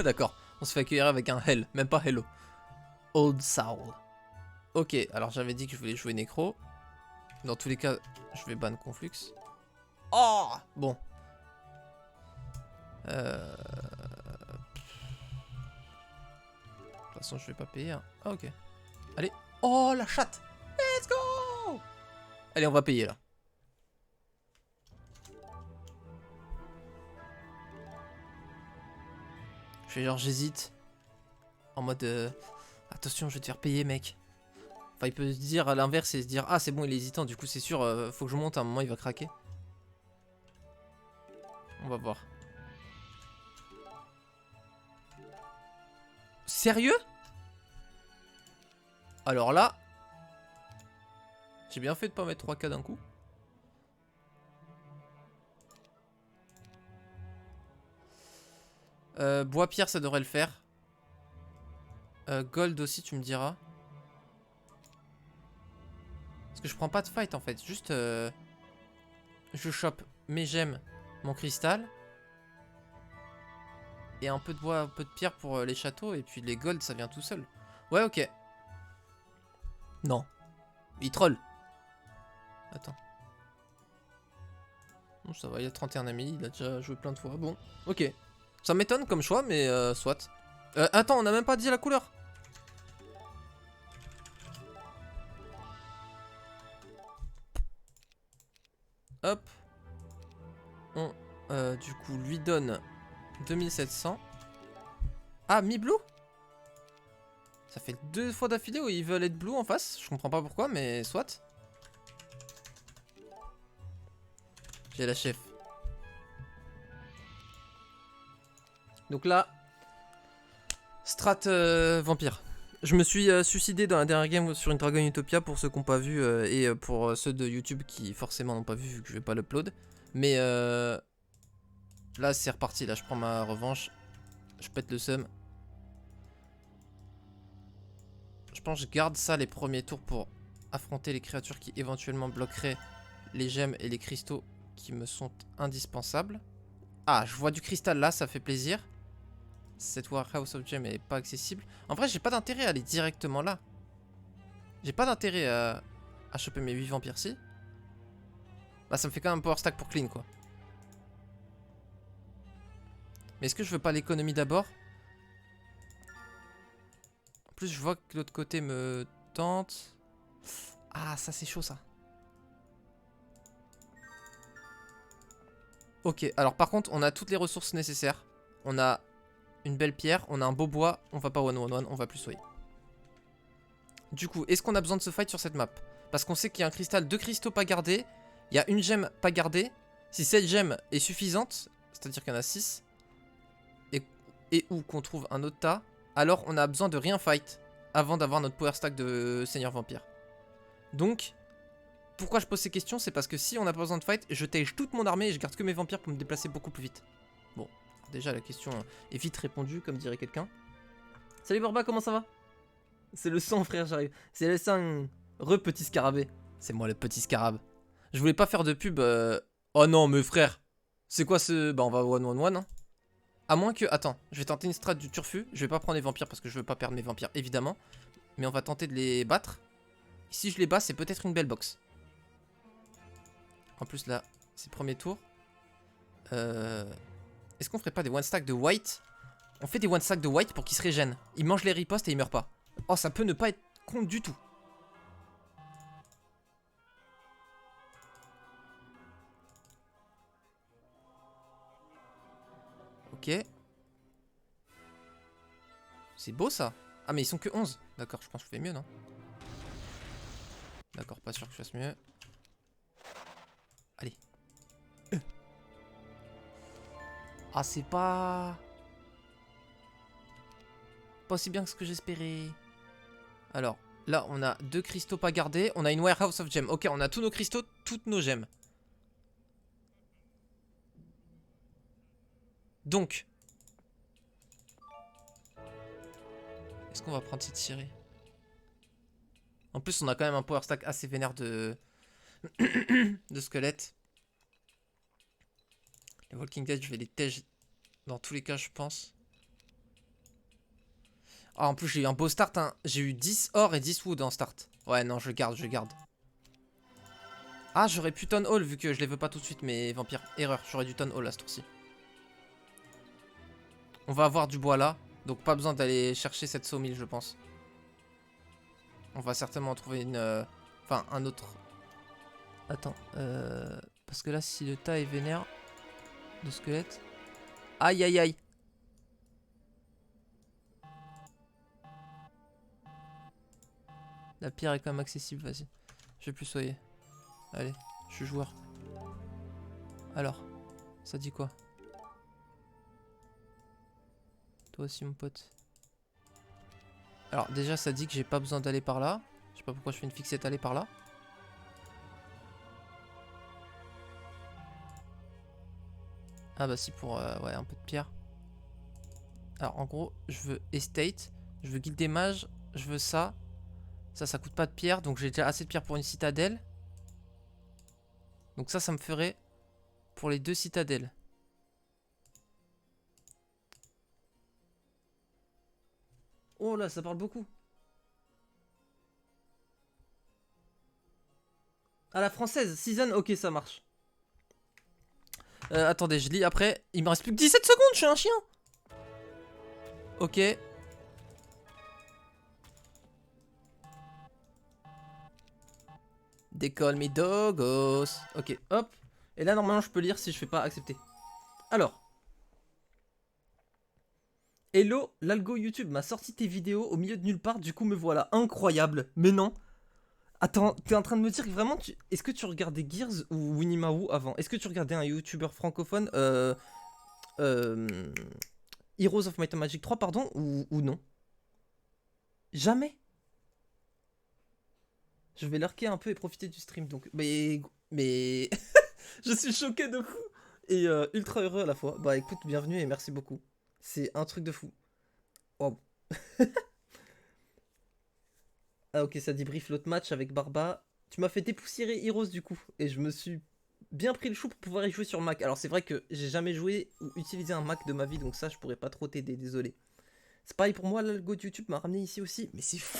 D'accord, on se fait accueillir avec un hell, même pas hello. Old Soul. Ok, alors j'avais dit que je voulais jouer Necro. Dans tous les cas, je vais ban Conflux. Oh bon. De toute façon, je vais pas payer. Hein. Ah, ok. Allez. Oh, la chatte. Let's go. Allez, on va payer là. Je fais genre, j'hésite. En mode. Attention, je vais te faire payer, mec. Enfin, il peut se dire à l'inverse et se dire, ah, c'est bon, il est hésitant. Du coup, c'est sûr, faut que je monte. À un moment, il va craquer. On va voir. Sérieux? Alors là. J'ai bien fait de pas mettre 3K d'un coup. Bois pierre, ça devrait le faire. Gold aussi, tu me diras. Parce que je prends pas de fight en fait. Juste, je chope mes gemmes, mon cristal. Et un peu de bois, un peu de pierre pour les châteaux. Et puis les gold, ça vient tout seul. Ouais, ok. Non. Il troll. Attends. Bon, ça va, il y a 31 amis. Il a déjà joué plein de fois. Bon, ok. Ça m'étonne comme choix, mais soit. Attends, on n'a même pas dit la couleur. Hop. On, du coup, lui donne 2700. Ah, mi blue. Ça fait 2 fois d'affilée où ils veulent être blue en face. Je comprends pas pourquoi, mais soit. J'ai la chef. Donc là, strat vampire. Je me suis suicidé dans la dernière game sur une Dragon Utopia pour ceux qui n'ont pas vu et pour ceux de YouTube qui forcément n'ont pas vu vu que je vais pas l'upload. Mais là c'est reparti, là je prends ma revanche. Je pète le seum. Je pense que je garde ça les premiers tours pour affronter les créatures qui éventuellement bloqueraient les gemmes et les cristaux qui me sont indispensables. Ah, je vois du cristal là, ça fait plaisir. Cette Warehouse of Gem est pas accessible. En vrai, j'ai pas d'intérêt à aller directement là. J'ai pas d'intérêt à choper mes 8 vampires-ci. Bah, ça me fait quand même un power stack pour clean, quoi. Mais est-ce que je veux pas l'économie d'abord? En plus, je vois que l'autre côté me tente. Ah, ça, c'est chaud, ça. Ok, alors par contre, on a toutes les ressources nécessaires. On a une belle pierre, on a un beau bois. On va pas one-one-one, on va plus soigner. Du coup, est-ce qu'on a besoin de se fight sur cette map? Parce qu'on sait qu'il y a un cristal, 2 cristaux pas gardés. Il y a une gemme pas gardée. Si cette gemme est suffisante, c'est-à-dire qu'il y en a 6, et ou qu'on trouve un autre tas, alors on a besoin de rien fight avant d'avoir notre power stack de Seigneur Vampire. Donc, pourquoi je pose ces questions? C'est parce que si on n'a pas besoin de fight, je tège toute mon armée et je garde que mes vampires pour me déplacer beaucoup plus vite. Bon, déjà la question est vite répondue, comme dirait quelqu'un. Salut Borba, comment ça va? C'est le sang, frère, j'arrive. C'est le sang. Petit scarabée. C'est moi le petit scarab. Je voulais pas faire de pub. Oh non, mais frère. C'est quoi ce. Bah, on va one-one-one, hein. À moins que. Attends, je vais tenter une strat du turfu. Je vais pas prendre les vampires parce que je veux pas perdre mes vampires, évidemment. Mais on va tenter de les battre. Si je les bats, c'est peut-être une belle box. En plus, là, c'est le premier tour. Est-ce qu'on ferait pas des one-stack de white? On fait des one-stack de white pour qu'ils se régènent. Ils mangent les ripostes et ils meurent pas. Oh, ça peut ne pas être con du tout. Ok. C'est beau ça. Ah mais ils sont que 11. D'accord, je pense que je fais mieux, non? D'accord, pas sûr que je fasse mieux. Allez. Ah, c'est pas... Pas aussi bien que ce que j'espérais. Alors, là, on a 2 cristaux pas gardés. On a une Warehouse of Gems. Ok, on a tous nos cristaux, toutes nos gemmes. Donc... Est-ce qu'on va prendre cette série? En plus, on a quand même un power stack assez vénère de... de squelettes. Les Walking Dead, je vais les tège dans tous les cas, je pense. Ah, en plus, j'ai eu un beau start, hein. J'ai eu 10 or et 10 wood en start. Ouais, non, je garde, je garde. Ah, j'aurais pu Town Hall vu que je les veux pas tout de suite, mais vampire. Erreur, j'aurais dû Town Hall à ce tour-ci. On va avoir du bois là, donc pas besoin d'aller chercher cette sawmill, je pense. On va certainement trouver une... Enfin, un autre... Attends, parce que là, si le tas est vénère de squelette... Aïe, aïe, aïe. La pierre est quand même accessible, vas-y. Je vais plus soyer. Allez, je suis joueur. Alors, ça dit quoi? Toi aussi, mon pote. Alors, déjà, ça dit que j'ai pas besoin d'aller par là. Je sais pas pourquoi je fais une fixette aller par là. Ah bah si, pour ouais, un peu de pierre. Alors, en gros, je veux estate. Je veux guilde des mages. Je veux ça. Ça coûte pas de pierre. Donc, j'ai déjà assez de pierre pour une citadelle. Donc ça me ferait pour les 2 citadelles. Oh là, ça parle beaucoup. À la française, season, ok, ça marche. Attendez, je lis après. Il me reste plus que 17 secondes, je suis un chien. Ok. Décolle mes dogos. Ok, hop. Et là, normalement, je peux lire si je fais pas accepter. Alors. Hello, l'algo YouTube m'a sorti tes vidéos au milieu de nulle part, du coup me voilà. Incroyable. Mais non. Attends, t'es en train de me dire que vraiment, est-ce que tu regardais Gears ou Winnie avant? Est-ce que tu regardais un YouTuber francophone Heroes of Might and Magic 3, pardon, ou non? Jamais. Je vais lurker un peu et profiter du stream, donc... Mais... je suis choqué de fou et ultra heureux à la fois. Bah écoute, bienvenue et merci beaucoup. C'est un truc de fou. Wow. Ah ok, ça débrief l'autre match avec Barba. Tu m'as fait dépoussiérer Heroes du coup. Et je me suis bien pris le chou pour pouvoir y jouer sur Mac. Alors c'est vrai que j'ai jamais joué ou utilisé un Mac de ma vie, donc ça je pourrais pas trop t'aider, désolé. C'est pareil pour moi, l'algo de YouTube m'a ramené ici aussi. Mais c'est fou.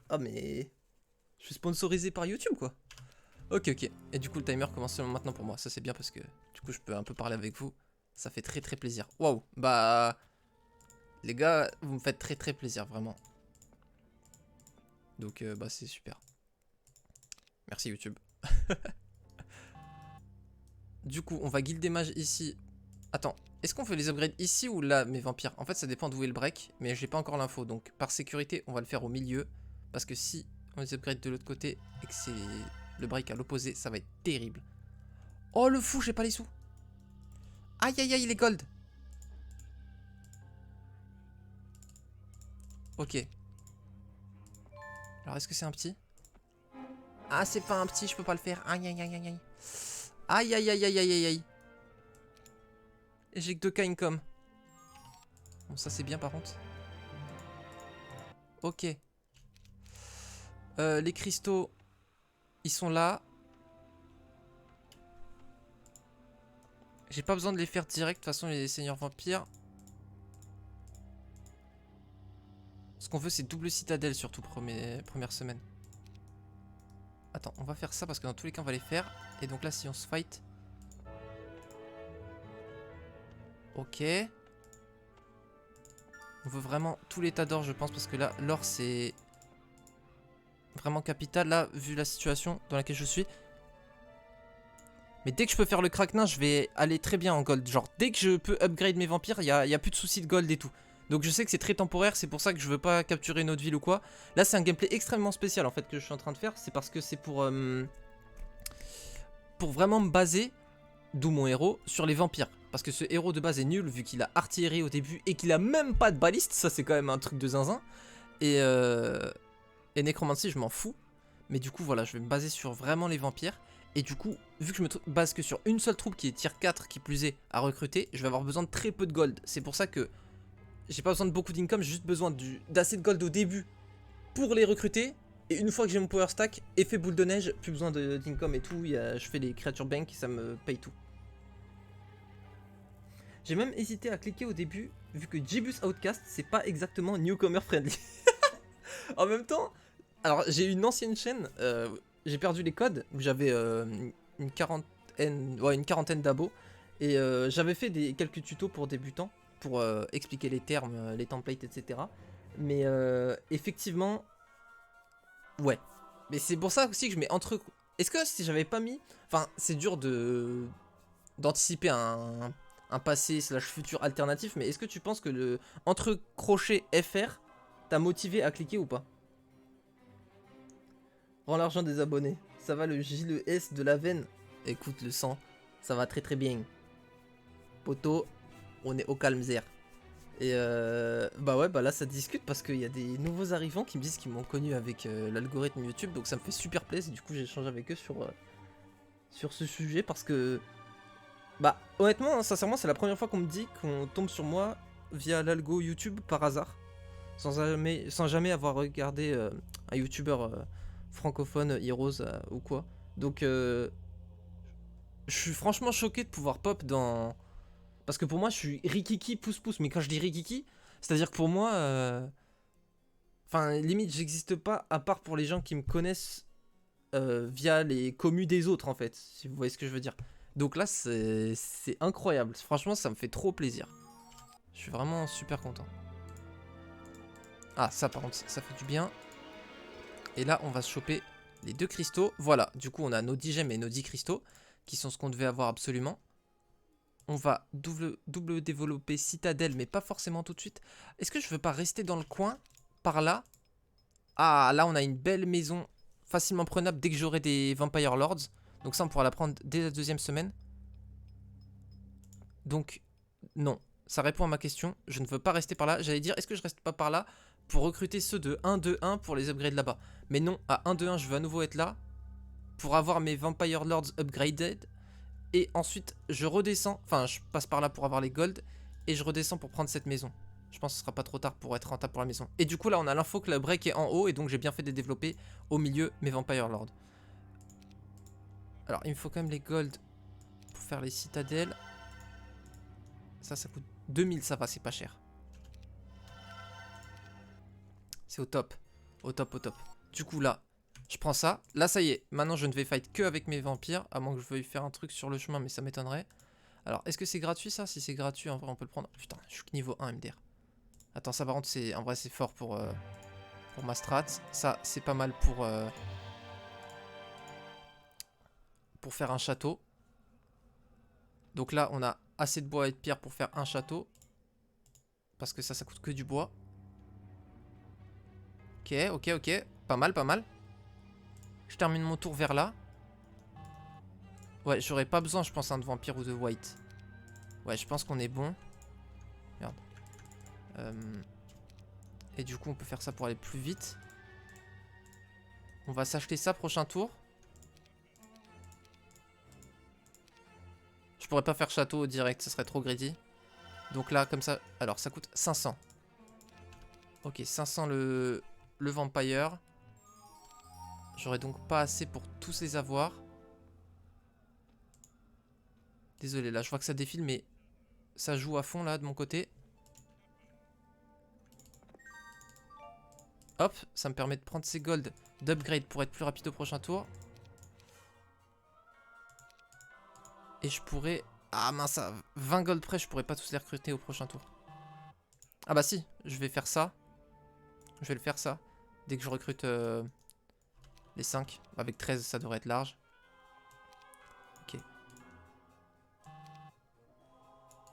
Ah mais... Je suis sponsorisé par YouTube quoi. Ok, ok. Et du coup le timer commence seulement maintenant pour moi. Ça c'est bien parce que du coup je peux un peu parler avec vous. Ça fait très très plaisir. Waouh. Bah... Les gars, vous me faites très très plaisir, vraiment. Donc bah c'est super. Merci YouTube. Du coup, on va guild des mages ici. Attends, est-ce qu'on fait les upgrades ici ou là, mes vampires? En fait, ça dépend d'où est le break, mais j'ai pas encore l'info. Donc par sécurité, on va le faire au milieu. Parce que si on les upgrade de l'autre côté et que c'est le break à l'opposé, ça va être terrible. Oh le fou, j'ai pas les sous. Aïe aïe aïe, les gold. Ok. Alors est-ce que c'est un petit? Ah, c'est pas un petit, je peux pas le faire. Aïe aïe aïe aïe aïe. Aïe aïe aïe aïe aïe aïe aïe. Et j'ai que 2K income. Bon, ça c'est bien par contre. Ok. Les cristaux, ils sont là. J'ai pas besoin de les faire direct. De toute façon, les seigneurs vampires. Ce qu'on veut, c'est double citadelle, surtout première semaine. Attends, on va faire ça parce que dans tous les cas, on va les faire. Et donc là, si on se fight. Ok. On veut vraiment tout l'état d'or, je pense, parce que là, l'or, c'est vraiment capital, là, vu la situation dans laquelle je suis. Mais dès que je peux faire le crack nain, je vais aller très bien en gold. Genre, dès que je peux upgrade mes vampires, il y a plus de soucis de gold et tout. Donc je sais que c'est très temporaire, c'est pour ça que je veux pas capturer une autre ville ou quoi. Là, c'est un gameplay extrêmement spécial, en fait, que je suis en train de faire. C'est parce que c'est pour vraiment me baser, d'où mon héros, sur les vampires. Parce que ce héros de base est nul, vu qu'il a artillerie au début et qu'il a même pas de baliste. Ça, c'est quand même un truc de zinzin. Et Necromancy, je m'en fous. Mais du coup, voilà, je vais me baser sur vraiment les vampires. Et du coup, vu que je me base que sur une seule troupe qui est tier 4, qui plus est, à recruter, je vais avoir besoin de très peu de gold. C'est pour ça que j'ai pas besoin de beaucoup d'income, j'ai juste besoin d'assez de gold au début pour les recruter. Et une fois que j'ai mon power stack, effet boule de neige, plus besoin d'income et tout, je fais les créatures bank et ça me paye tout. J'ai même hésité à cliquer au début, vu que Jibus Outcast, c'est pas exactement newcomer friendly. En même temps, alors j'ai une ancienne chaîne, j'ai perdu les codes, où j'avais une quarantaine d'abos, et j'avais fait quelques tutos pour débutants, pour expliquer les termes, les templates, etc. Mais effectivement, ouais. Mais c'est pour ça aussi que je mets entre... Est-ce que si j'avais pas mis... Enfin, c'est dur d'anticiper un passé slash futur alternatif, mais est-ce que tu penses que le entre crochet FR t'a motivé à cliquer ou pas? Rends l'argent des abonnés. Ça va le J, le S de la veine. Écoute le sang, ça va très très bien. Poto, on est au calme zère. Et bah ouais, bah là ça discute parce qu'il y a des nouveaux arrivants qui me disent qu'ils m'ont connu avec l'algorithme YouTube, donc ça me fait super plaisir. Du coup j'ai échangé avec eux sur ce sujet parce que bah honnêtement, hein, sincèrement, c'est la première fois qu'on me dit qu'on tombe sur moi via l'algo YouTube par hasard, sans jamais avoir regardé un YouTuber francophone, Heroes ou quoi. Donc je suis franchement choqué de pouvoir pop dans... Parce que pour moi je suis Rikiki pouce pouce, mais quand je dis Rikiki, c'est-à-dire que pour moi... Enfin, limite, j'existe pas à part pour les gens qui me connaissent via les commus des autres, en fait, si vous voyez ce que je veux dire. Donc là, c'est incroyable. Franchement, ça me fait trop plaisir. Je suis vraiment super content. Ah, ça, par contre, ça fait du bien. Et là, on va se choper les 2 cristaux. Voilà, du coup, on a nos 10 gemmes et nos 10 cristaux, qui sont ce qu'on devait avoir absolument. On va double développer citadelle, mais pas forcément tout de suite. Est-ce que je veux pas rester dans le coin, par là? Ah, là, on a une belle maison facilement prenable dès que j'aurai des Vampire Lords. Donc ça, on pourra la prendre dès la 2e semaine. Donc, non. Ça répond à ma question. Je ne veux pas rester par là. J'allais dire, est-ce que je reste pas par là pour recruter ceux de 1-2-1 pour les upgrades là-bas? Mais non, à 1-2-1, je veux à nouveau être là pour avoir mes Vampire Lords upgraded. Et ensuite, je redescends. Enfin, je passe par là pour avoir les gold. Et je redescends pour prendre cette maison. Je pense que ce sera pas trop tard pour être rentable pour la maison. Et du coup, là, on a l'info que la break est en haut. Et donc, j'ai bien fait de développer au milieu mes Vampire Lords. Alors, il me faut quand même les gold pour faire les citadelles. Ça coûte 2000, ça va, c'est pas cher. C'est au top. Au top, au top. Du coup, là, je prends ça. Là, ça y est. Maintenant, je ne vais fight que avec mes vampires. À moins que je veuille faire un truc sur le chemin, mais ça m'étonnerait. Alors, est-ce que c'est gratuit, ça? Si c'est gratuit, en vrai, on peut le prendre. Putain, je suis que niveau 1 MDR. Attends, ça, par contre, en vrai, c'est fort pour ma strat. Ça, c'est pas mal pour faire un château. Donc là, on a assez de bois et de pierre pour faire un château. Parce que ça coûte que du bois. Ok, ok, ok. Pas mal, pas mal. Je termine mon tour vers là. Ouais, j'aurais pas besoin, je pense, de vampire ou de white. Ouais, je pense qu'on est bon. Merde. Et du coup, on peut faire ça pour aller plus vite. On va s'acheter ça prochain tour. Je pourrais pas faire château direct, ce serait trop greedy. Donc là, comme ça... Alors, ça coûte 500. Ok, 500 le vampire. J'aurais donc pas assez pour tous les avoir. Désolé, là, je vois que ça défile, mais ça joue à fond, là, de mon côté. Hop, ça me permet de prendre ces golds d'upgrade pour être plus rapide au prochain tour. Et je pourrais... Ah mince, à 20 gold près, je pourrais pas tous les recruter au prochain tour. Ah bah si, je vais faire ça. Je vais le faire ça. Dès que je recrute les 5. Avec 13, ça devrait être large. Ok.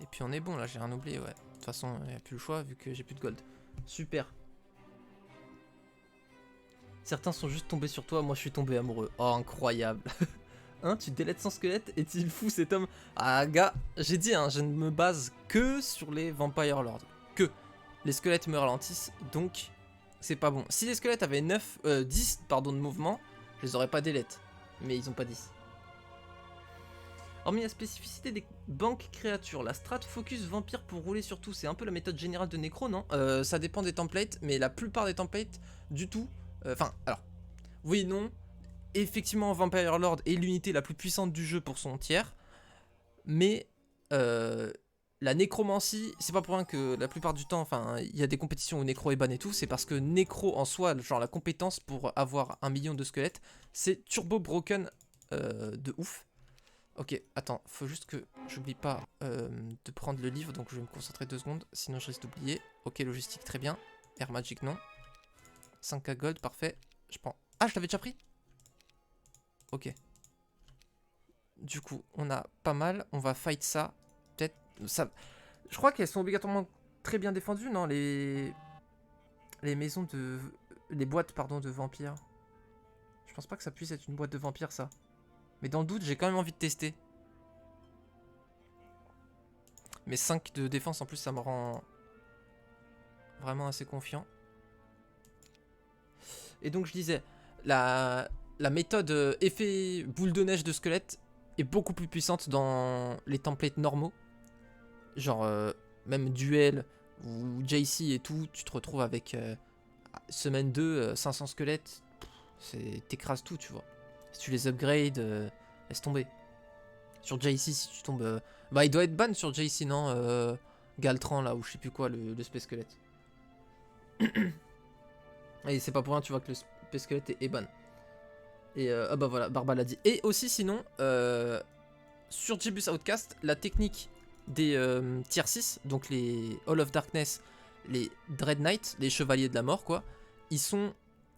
Et puis on est bon, là, j'ai rien oublié, ouais. De toute façon, il n'y a plus le choix vu que j'ai plus de gold. Super. Certains sont juste tombés sur toi, moi je suis tombé amoureux. Oh, incroyable. Hein, tu délètes son squelette et tu le fous cet homme. Ah, gars, j'ai dit, hein, je ne me base que sur les Vampire Lords. Que. Les squelettes me ralentissent, donc c'est pas bon. Si les squelettes avaient 10 pardon, de mouvement, je les aurais pas délètes. Mais ils ont pas 10. Hormis la spécificité des banques créatures, la strat focus vampire pour rouler sur tout. C'est un peu la méthode générale de Necro, non? Ça dépend des templates, mais la plupart des templates, du tout. Enfin, alors, oui, non. Effectivement, Vampire Lord est l'unité la plus puissante du jeu pour son tiers. Mais la nécromancie, c'est pas pour rien que la plupart du temps, enfin, il y a des compétitions où Nécro est ban et tout, c'est parce que Nécro en soi, genre la compétence pour avoir 1 million de squelettes, c'est turbo broken de ouf. Ok, attends, faut juste que j'oublie pas de prendre le livre, donc je vais me concentrer 2 secondes, sinon je risque d'oublier. Ok, logistique, très bien. Air Magic, non. 5k gold, parfait. Je prends... Ah, je l'avais déjà pris? Ok. Du coup, on a pas mal, on va fight ça. Peut-être... ça. Je crois qu'elles sont obligatoirement très bien défendues, non, les maisons de... les boîtes, pardon, de vampires. Je pense pas que ça puisse être une boîte de vampires, ça. Mais dans le doute, j'ai quand même envie de tester. Mais 5 de défense, en plus, ça me rend vraiment assez confiant. Et donc, je disais, la méthode effet boule de neige de squelette est beaucoup plus puissante dans les templates normaux. Genre, même duel ou JC et tout, tu te retrouves avec semaine 2, 500 squelettes. T'écrases tout, tu vois. Si tu les upgrades, laisse tomber. Sur JC, si tu tombes... bah, il doit être ban sur JC, non Galtran, là, ou je sais plus quoi, le Space Squelette. Et c'est pas pour rien, tu vois, que le Space Squelette est ban. Et ah bah voilà, Barba l'a dit. Et aussi, sinon, sur Jeebus Outcast, la technique des tier 6, donc les Hall of Darkness, les Dread Knight, les Chevaliers de la Mort, quoi, ils sont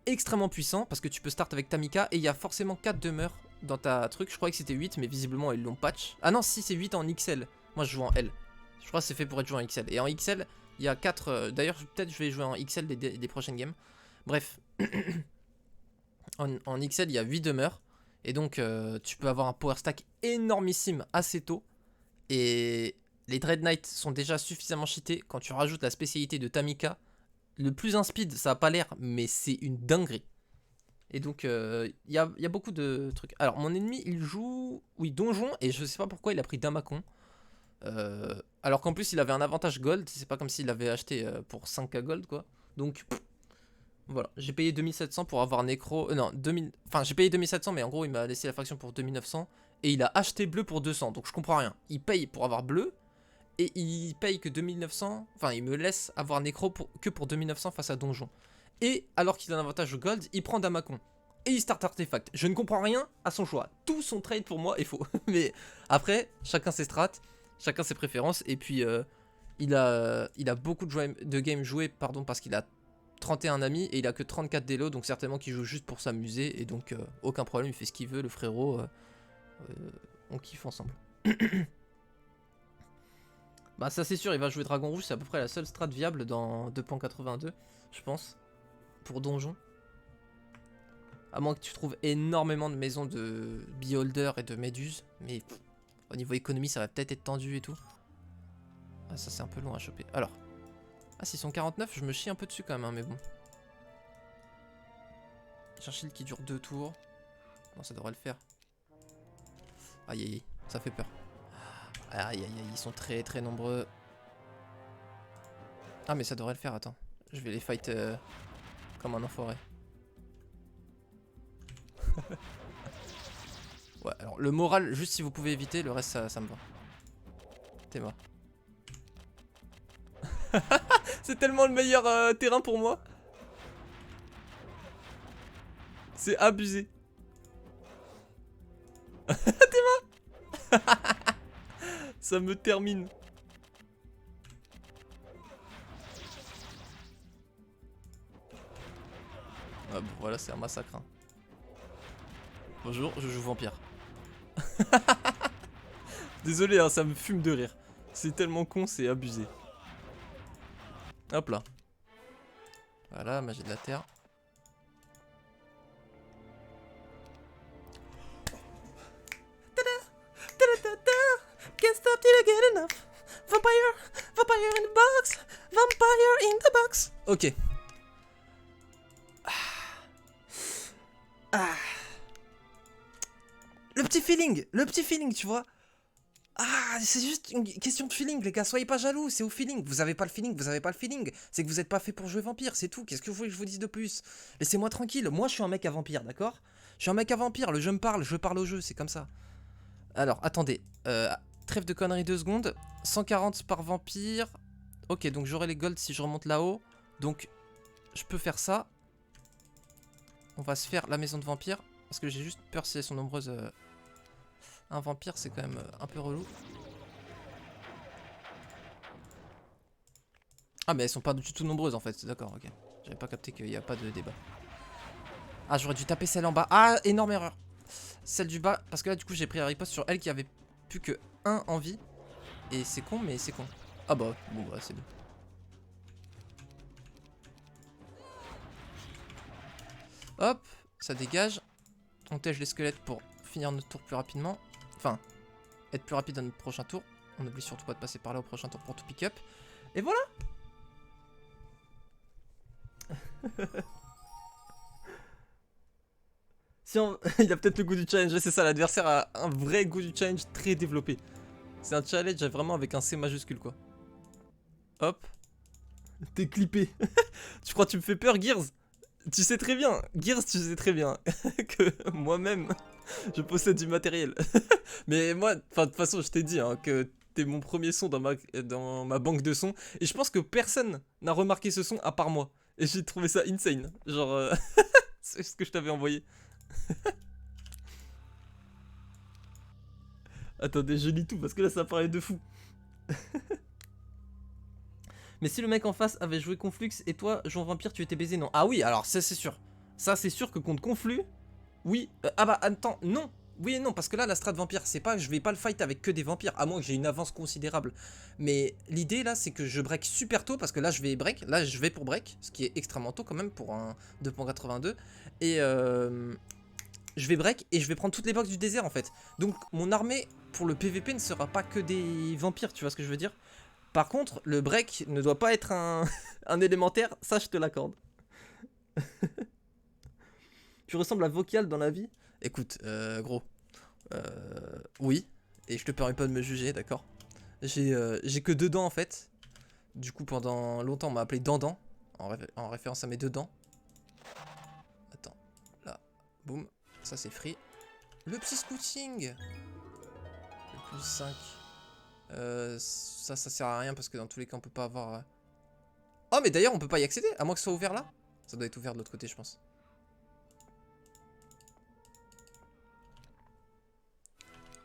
extrêmement puissants parce que tu peux start avec Tamika et il y a forcément 4 demeures dans ta truc. Je croyais que c'était 8, mais visiblement ils l'ont patch. Ah non, si, c'est 8 en XL. Moi je joue en L. Je crois que c'est fait pour être joué en XL. Et en XL, il y a 4. D'ailleurs, peut-être je vais jouer en XL des prochaines games. Bref. en XL, il y a 8 demeures. Et donc, tu peux avoir un power stack énormissime assez tôt. Et les Dread Knight sont déjà suffisamment cheatés. Quand tu rajoutes la spécialité de Tamika, le plus un speed, ça a pas l'air, mais c'est une dinguerie. Et donc, il y a beaucoup de trucs. Alors, mon ennemi, il joue, oui, donjon, et je sais pas pourquoi il a pris Damacon. Alors qu'en plus, il avait un avantage gold. C'est pas comme s'il l'avait acheté pour 5k gold, quoi. Donc, voilà. J'ai payé 2700 pour avoir Necro. Non, 2000. Enfin, j'ai payé 2700, mais en gros, il m'a laissé la faction pour 2900. Et il a acheté bleu pour 200. Donc, je comprends rien. Il paye pour avoir bleu. Et il paye que 2900. Enfin, il me laisse avoir Necro que pour 2900 face à donjon. Et alors qu'il a un avantage au gold, il prend Damacon. Et il start artefact. Je ne comprends rien à son choix. Tout son trade pour moi est faux. Mais après, chacun ses strats, chacun ses préférences. Et puis, il a beaucoup de games joués, pardon, parce qu'il a 31 amis et il a que 34 d'élo. Donc certainement qu'il joue juste pour s'amuser. Et donc, aucun problème, il fait ce qu'il veut, le frérot. On kiffe ensemble. Bah ça c'est sûr, il va jouer Dragon Rouge. C'est à peu près la seule strat viable dans 2.82, je pense. Pour donjon. À moins que tu trouves énormément de maisons de Beholder et de Méduse. Mais au niveau économie, ça va peut-être être tendu et tout. Ah, ça c'est un peu long à choper. Alors. Ah, s'ils sont 49, je me chie un peu dessus quand même, hein, mais bon. J'ai un shield qui dure 2 tours. Bon, ça devrait le faire. Aïe aïe aïe, ça fait peur. Aïe aïe aïe, ils sont très très nombreux. Ah, mais ça devrait le faire, attends. Je vais les fight comme un enfoiré. Ouais, alors le moral, juste si vous pouvez éviter, le reste ça me va. T'es mort. C'est tellement le meilleur terrain pour moi. C'est abusé. T'es mort. Ça me termine. Ah bon, voilà, c'est un massacre. Hein. Bonjour, je joue vampire. Désolé, hein, ça me fume de rire. C'est tellement con, c'est abusé. Hop là. Voilà, magie de la terre. Can't stop till I get enough. Vampire, vampire in the box. Vampire in the box. Ok. Ah. Le petit feeling, tu vois. Ah, c'est juste une question de feeling, les gars. Soyez pas jaloux, c'est au feeling. Vous avez pas le feeling, vous avez pas le feeling. C'est que vous êtes pas fait pour jouer vampire, c'est tout. Qu'est-ce que vous voulez que je vous dise de plus? Laissez-moi tranquille. Moi, je suis un mec à vampire, d'accord? Je suis un mec à vampire. Le jeu me parle, je parle au jeu, c'est comme ça. Alors, attendez. Trêve de conneries 2 secondes. 140 par vampire. Ok, donc j'aurai les golds si je remonte là-haut. Donc, je peux faire ça. On va se faire la maison de vampire. Parce que j'ai juste peur si elles sont nombreuses. Un vampire, c'est quand même un peu relou. Ah, mais elles sont pas du tout nombreuses en fait. D'accord, ok. J'avais pas capté qu'il n'y a pas de débat. Ah, j'aurais dû taper celle en bas. Ah, énorme erreur. Celle du bas. Parce que là, du coup, j'ai pris la riposte sur elle qui avait plus que 1 en vie. Et c'est con, mais c'est con. Ah bah, bon, bah, c'est bien. Hop, ça dégage. On tège les squelettes pour finir notre tour plus rapidement. Enfin, être plus rapide dans notre prochain tour. On n'oublie surtout pas de passer par là au prochain tour pour tout pick up. Et voilà. Si on... Il a peut-être le goût du challenge, c'est ça, l'adversaire a un vrai goût du challenge très développé. C'est un challenge vraiment avec un C majuscule quoi. Hop. T'es clippé. Tu crois que tu me fais peur, Gears? Tu sais très bien, Gears, tu sais très bien que moi-même, je possède du matériel. Mais moi, de toute façon, je t'ai dit hein, que t'es mon premier son dans ma banque de sons. Et je pense que personne n'a remarqué ce son à part moi. Et j'ai trouvé ça insane. Genre, c'est ce que je t'avais envoyé. Attendez, je lis tout parce que là, ça paraît de fou. Mais si le mec en face avait joué Conflux et toi, Jean Vampire, tu étais baisé, non? Ah oui, alors ça, c'est sûr. Ça, c'est sûr que contre Conflux, oui. Ah bah, attends, non. Oui et non, parce que là, la strat vampire, c'est pas, je vais pas le fight avec que des vampires, à moins que j'ai une avance considérable. Mais l'idée là, c'est que je break super tôt, parce que là, je vais break, là, je vais pour break, ce qui est extrêmement tôt quand même pour un 2.82. Et je vais break et je vais prendre toutes les box du désert en fait. Donc mon armée pour le PVP ne sera pas que des vampires, tu vois ce que je veux dire? Par contre, le break ne doit pas être un élémentaire, ça je te l'accorde. Tu ressembles à Vocal dans la vie? Écoute, gros. Oui. Et je te permets pas de me juger, d'accord. J'ai que 2 dents en fait. Du coup, pendant longtemps, on m'a appelé Dandan. En référence à mes 2 dents. Attends. Là. Boum. Ça, c'est free. Le petit scouting. Le plus 5. Ça sert à rien parce que dans tous les cas, on peut pas avoir... Oh, mais d'ailleurs, on peut pas y accéder. À moins que ce soit ouvert là. Ça doit être ouvert de l'autre côté, je pense.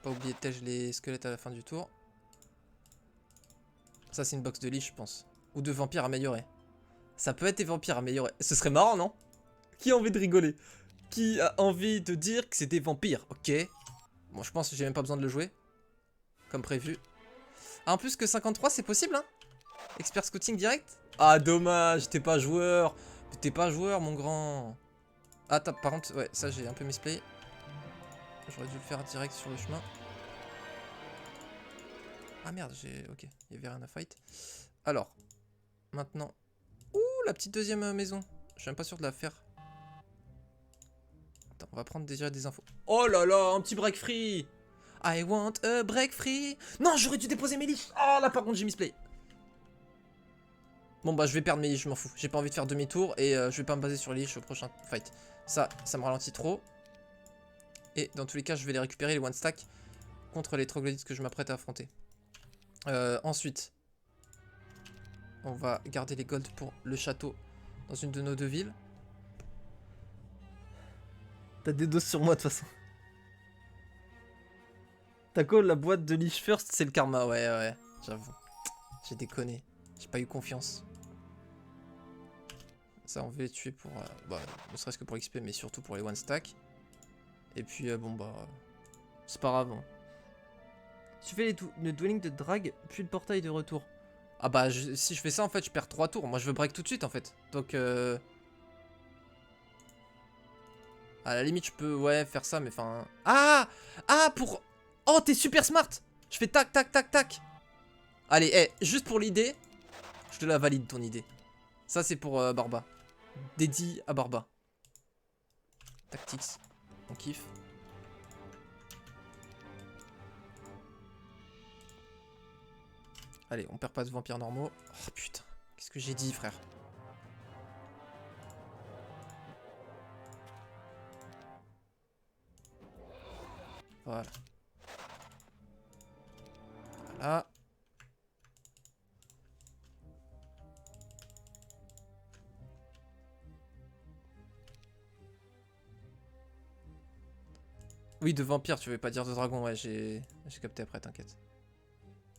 Pas oublier de tège les squelettes à la fin du tour. Ça, c'est une box de lich, je pense. Ou de vampires améliorés. Ça peut être des vampires améliorés. Ce serait marrant, non? Qui a envie de rigoler? Qui a envie de dire que c'est des vampires? Ok. Bon, je pense que j'ai même pas besoin de le jouer. Comme prévu. Ah, en plus que 53, c'est possible, hein? Expert scouting direct? Ah, dommage, t'es pas joueur. T'es pas joueur, mon grand. Ah, par contre, ouais, ça, j'ai un peu misplay. J'aurais dû le faire direct sur le chemin. Ah merde, ok, il y avait rien à fight. Alors, maintenant. Ouh, la petite deuxième maison. Je suis même pas sûr de la faire. Attends, on va prendre déjà des infos. Oh là là, un petit break free. I want a break free. Non, j'aurais dû déposer mes liches. Oh là, par contre, j'ai misplay. Bon bah, je vais perdre mes liches, je m'en fous. J'ai pas envie de faire demi-tour et je vais pas me baser sur les liches au prochain fight. Ça me ralentit trop. Et dans tous les cas, je vais les récupérer, les one stack, contre les troglodytes que je m'apprête à affronter. Ensuite, on va garder les golds pour le château dans une de nos 2 villes. T'as des doses sur moi de toute façon. T'as quoi, la boîte de Lich First? C'est le karma, ouais, j'avoue. J'ai déconné. J'ai pas eu confiance. Ça, on va les tuer pour... bah, ne serait-ce que pour XP, mais surtout pour les one stack. Et puis, bon, bah... c'est pas grave. Hein. Tu fais le dwelling de drag, puis le portail de retour. Ah bah, si je fais ça, en fait, je perds 3 tours. Moi, je veux break tout de suite, en fait. Donc, à la limite, je peux, ouais, faire ça, mais enfin... Ah! Ah, pour... Oh, t'es super smart! Je fais tac, tac, tac, tac. Allez, juste pour l'idée, je te la valide, ton idée. Ça, c'est pour Barba. Dédié à Barba. Tactics. On kiffe. Allez, on perd pas de vampires normaux. Oh, putain. Qu'est-ce que j'ai dit, frère? Voilà. Voilà. Oui, de vampire, tu veux pas dire de dragon, ouais, j'ai capté après, t'inquiète.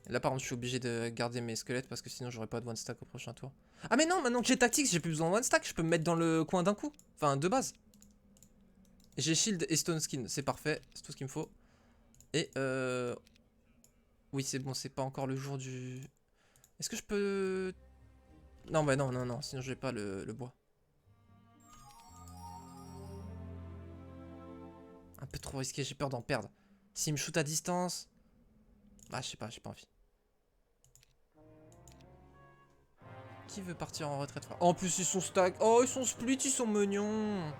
Là, par contre, je suis obligé de garder mes squelettes parce que sinon, j'aurai pas de one stack au prochain tour. Ah, mais non, maintenant que j'ai tactics, j'ai plus besoin de one stack, je peux me mettre dans le coin d'un coup. Enfin, de base. J'ai shield et stone skin, c'est parfait, c'est tout ce qu'il me faut. Et oui, c'est bon, c'est pas encore le jour du... Est-ce que je peux... Non, bah non, non, non, sinon je vais pas le bois. Un peu trop risqué, j'ai peur d'en perdre. S'il me shoot à distance... Ah, je sais pas, j'ai pas envie. Qui veut partir en retraite? Oh, en plus, ils sont stack. Oh, ils sont split, ils sont mignons.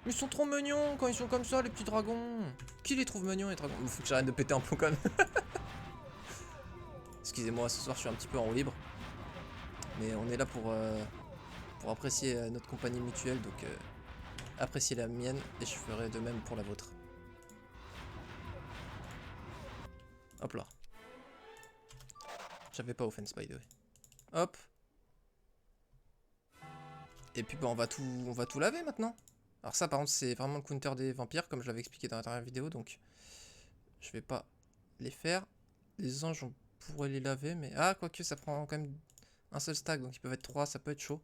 Ils sont trop mignons quand ils sont comme ça, les petits dragons. Qui les trouve mignons, les dragons? Il faut que j'arrête de péter un plomb quand même. Excusez-moi, ce soir, je suis un petit peu en roue libre. Mais on est là pour apprécier notre compagnie mutuelle, donc appréciez la mienne et je ferai de même pour la vôtre. Hop là. J'avais pas offense by the way. Hop. Et puis bah, on va tout laver maintenant. Alors ça par contre c'est vraiment le counter des vampires comme je l'avais expliqué dans la dernière vidéo, donc je vais pas les faire. Les anges on pourrait les laver mais... Ah quoique ça prend quand même un seul stack donc ils peuvent être 3, ça peut être chaud.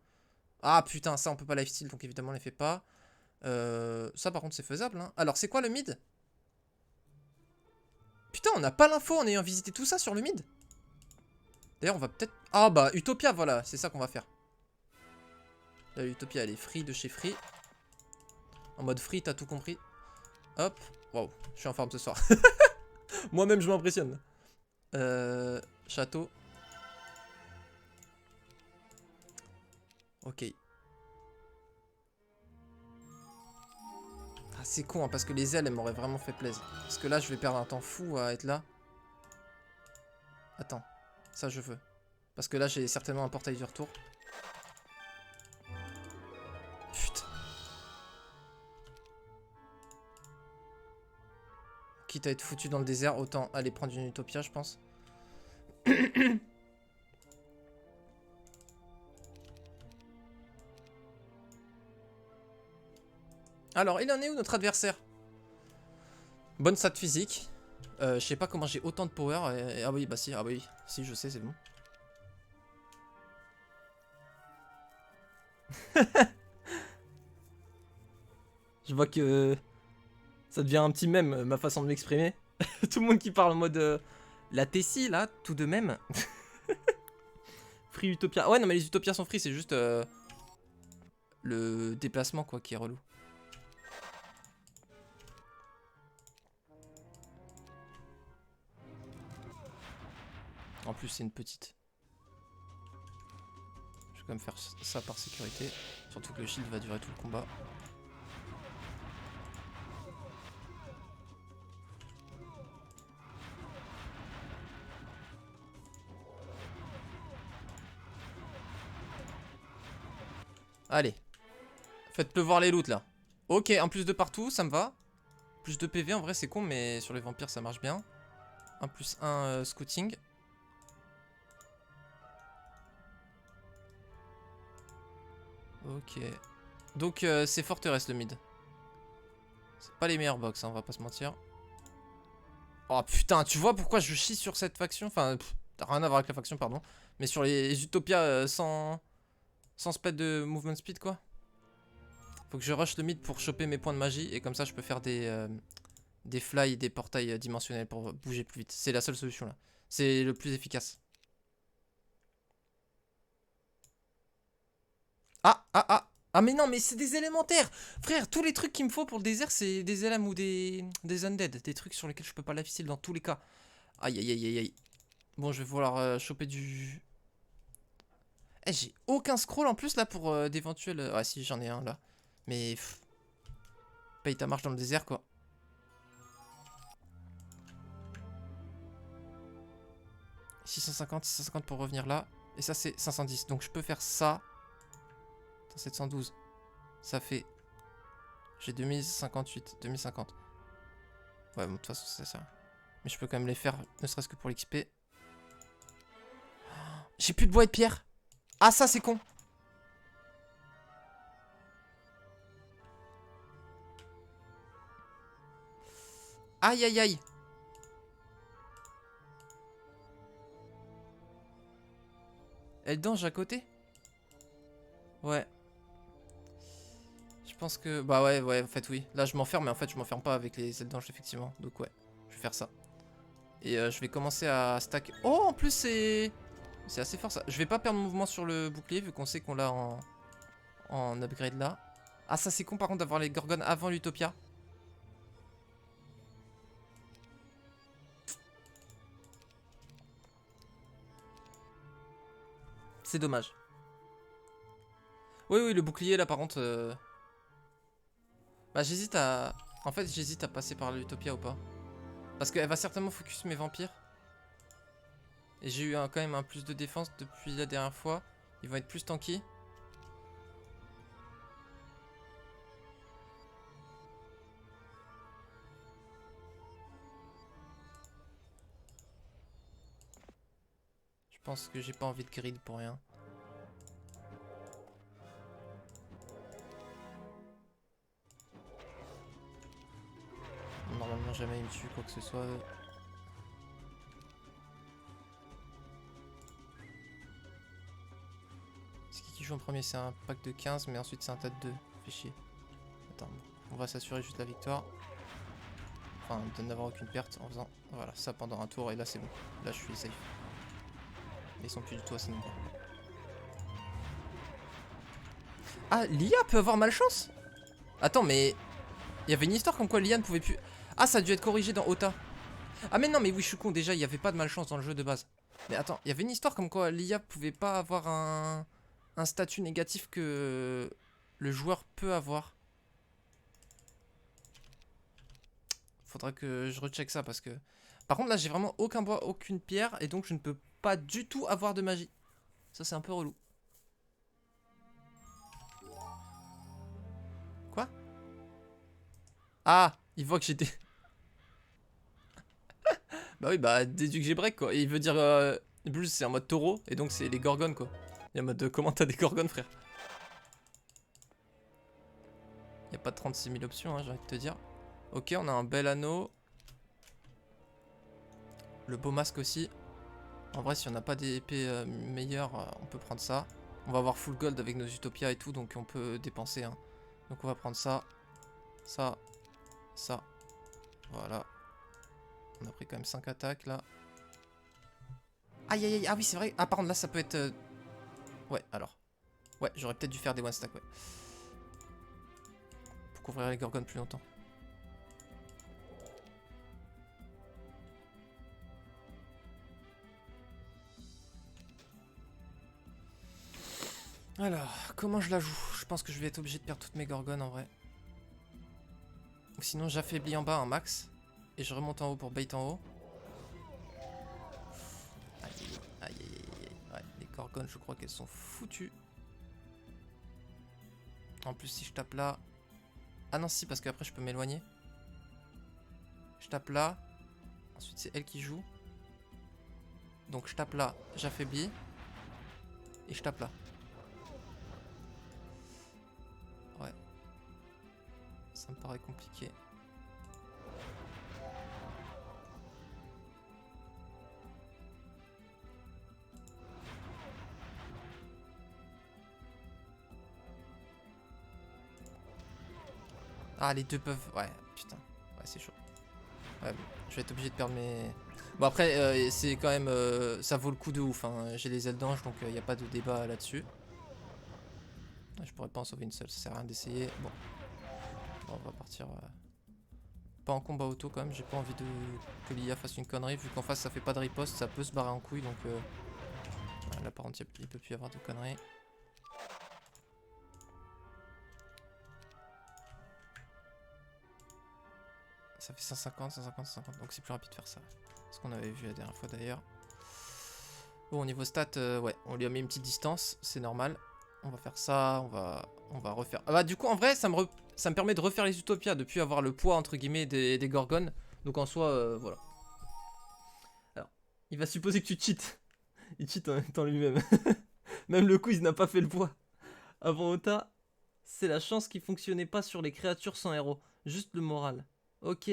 Ah putain ça on peut pas lifesteal donc évidemment on les fait pas. Ça par contre c'est faisable hein. Alors c'est quoi le mid? Putain on n'a pas l'info en ayant visité tout ça sur le mid. D'ailleurs on va peut-être... Ah bah Utopia voilà c'est ça qu'on va faire. Là Utopia elle est free de chez Free. En mode free t'as tout compris. Hop. Waouh je suis en forme ce soir. Moi-même je m'impressionne. Château. Ok. Ah c'est con hein, parce que les ailes elles m'auraient vraiment fait plaisir. Parce que là je vais perdre un temps fou à être là. Attends. Ça je veux. Parce que là j'ai certainement un portail du retour. Putain. Quitte à être foutu dans le désert, autant aller prendre une Utopia je pense. Alors, il en est où notre adversaire? Bonne stat physique. Je sais pas comment j'ai autant de power. Ah oui, bah si, ah oui, si je sais, c'est bon. Je vois que ça devient un petit mème, ma façon de m'exprimer. Tout le monde qui parle en mode la Tessie, là, tout de même. Free Utopia. Ouais, non, mais les Utopias sont free, c'est juste le déplacement, quoi, qui est relou. En plus, c'est une petite. Je vais quand même faire ça par sécurité. Surtout que le shield va durer tout le combat. Allez. Faites pleuvoir les loots là. Ok, un plus de partout, ça me va. Plus de PV, en vrai c'est con, mais sur les vampires ça marche bien. Un plus 1 scouting. Ok. Donc c'est forteresse le mid. C'est pas les meilleures box, hein, on va pas se mentir. Oh putain, tu vois pourquoi je chie sur cette faction? Enfin, rien à voir avec la faction, pardon. Mais sur les Utopia sans sped de movement speed, quoi. Faut que je rush le mid pour choper mes points de magie. Et comme ça, je peux faire des fly et des portails dimensionnels pour bouger plus vite. C'est la seule solution, là. C'est le plus efficace. Ah, ah, ah. Ah mais non, mais c'est des élémentaires. Frère, tous les trucs qu'il me faut pour le désert, c'est des LM ou des undead. Des trucs sur lesquels je peux pas lifesteal dans tous les cas. Aïe, aïe, aïe, aïe, aïe. Bon, je vais vouloir choper du... Eh, j'ai aucun scroll en plus là pour d'éventuels... Ah si, j'en ai un là. Mais... paye ta marche dans le désert quoi. « 650 pour revenir là. Et ça c'est 510. Donc je peux faire ça. 712. Ça fait... J'ai 2058. 2050. Ouais, bon, de toute façon c'est ça. Mais je peux quand même les faire, ne serait-ce que pour l'XP. J'ai plus de bois et de pierre. Ah, ça, c'est con. Aïe, aïe, aïe. Elle dange à côté? Ouais. Je pense que... Bah ouais, en fait, oui. Là, je m'enferme, mais en fait, je m'enferme pas avec les ailes-d'ange, effectivement. Donc ouais, je vais faire ça. Et je vais commencer à stack... Oh, en plus, c'est... C'est assez fort, ça. Je vais pas perdre mouvement sur le bouclier, vu qu'on sait qu'on l'a en upgrade, là. Ah, ça, c'est con, par contre, d'avoir les Gorgones avant l'Utopia. C'est dommage. Oui, le bouclier, là, par contre... Bah, j'hésite à... En fait, j'hésite à passer par l'Utopia ou pas. Parce qu'elle va certainement focus mes vampires. Et j'ai eu quand même un plus de défense depuis la dernière fois. Ils vont être plus tanky. Je pense que j'ai pas envie de grid pour rien. Normalement jamais il me tue quoi que ce soit. C'est qui joue en premier? C'est un pack de 15 mais ensuite c'est un tas de 2. Fait chier. Attends, on va s'assurer juste la victoire. Enfin de n'avoir aucune perte en faisant voilà ça pendant un tour et là c'est bon. Là je suis safe. Mais ils sont plus du tout assez nombreux. Ah, l'IA peut avoir malchance? Attends mais... Il y avait une histoire comme quoi l'IA ne pouvait plus... Ah, ça a dû être corrigé dans OTA. Ah mais non, mais oui, je suis con, déjà, il n'y avait pas de malchance dans le jeu de base. Mais attends, il y avait une histoire comme quoi l'IA pouvait pas avoir un statut négatif que le joueur peut avoir. Faudra que je recheck ça parce que... Par contre, là, j'ai vraiment aucun bois, aucune pierre, et donc je ne peux pas du tout avoir de magie. Ça, c'est un peu relou. Quoi? Ah, il voit que j'ai des... Bah oui, bah déduit que j'ai break quoi. Et il veut dire Blues c'est en mode taureau et donc c'est les gorgones quoi. Il est en mode comment t'as des gorgones frère. Il a pas de 36 000 options hein, j'ai envie de te dire. Ok on a un bel anneau. Le beau masque aussi. En vrai si on n'a pas des épées meilleures on peut prendre ça. On va avoir full gold avec nos utopias et tout donc on peut dépenser hein. Donc on va prendre ça. Ça. Ça. Voilà. On a pris quand même 5 attaques là. Aïe aïe aïe, ah oui c'est vrai. Ah par contre là ça peut être... Ouais alors. Ouais j'aurais peut-être dû faire des one stack ouais. Pour couvrir les gorgones plus longtemps. Alors, comment je la joue? Je pense que je vais être obligé de perdre toutes mes gorgones en vrai. Ou sinon j'affaiblis en bas un max. Et je remonte en haut pour bait en haut. Aïe aïe aïe aïe aïe. Ouais, les gorgones je crois qu'elles sont foutues. En plus si je tape là... Ah non si parce qu'après je peux m'éloigner. Je tape là. Ensuite c'est elle qui joue. Donc je tape là, j'affaiblis. Et je tape là. Ouais. Ça me paraît compliqué. Ah les deux peuvent... Ouais putain. Ouais c'est chaud. Ouais bon, je vais être obligé de perdre mes... Bon après c'est quand même... ça vaut le coup de ouf hein. J'ai les ailes d'ange donc il n'y a pas de débat là-dessus. Je pourrais pas en sauver une seule, ça sert à rien d'essayer. Bon. Bon on va partir... Pas en combat auto quand même, j'ai pas envie de que l'IA fasse une connerie. Vu qu'en face ça fait pas de riposte, ça peut se barrer en couille donc... Là par contre il peut plus y avoir de conneries. Ça fait 150, 150, 150. Donc c'est plus rapide de faire ça. Ce qu'on avait vu la dernière fois d'ailleurs. Bon, au niveau stats, ouais, on lui a mis une petite distance. C'est normal. On va faire ça. On va refaire. Ah bah, du coup, en vrai, ça me permet de refaire les utopias depuis avoir le poids, entre guillemets, des gorgones. Donc en soi, voilà. Alors, il va supposer que tu cheats. Il cheat en même temps lui-même. Même le quiz n'a pas fait le poids. Avant Ota, c'est la chance qui fonctionnait pas sur les créatures sans héros. Juste le moral. Ok.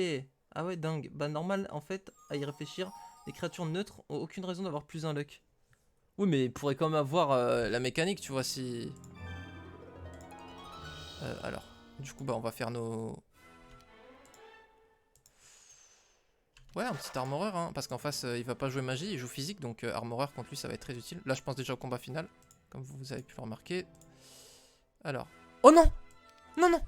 Ah ouais, dingue. Bah normal, en fait, à y réfléchir, les créatures neutres ont aucune raison d'avoir plus un luck. Oui, mais il pourrait quand même avoir la mécanique, tu vois, si... alors, du coup, bah on va faire nos... Ouais, un petit armoreur, hein, parce qu'en face, il va pas jouer magie, il joue physique, donc armoreur contre lui, ça va être très utile. Là, je pense déjà au combat final, comme vous avez pu le remarquer. Alors... Oh non! Non, non!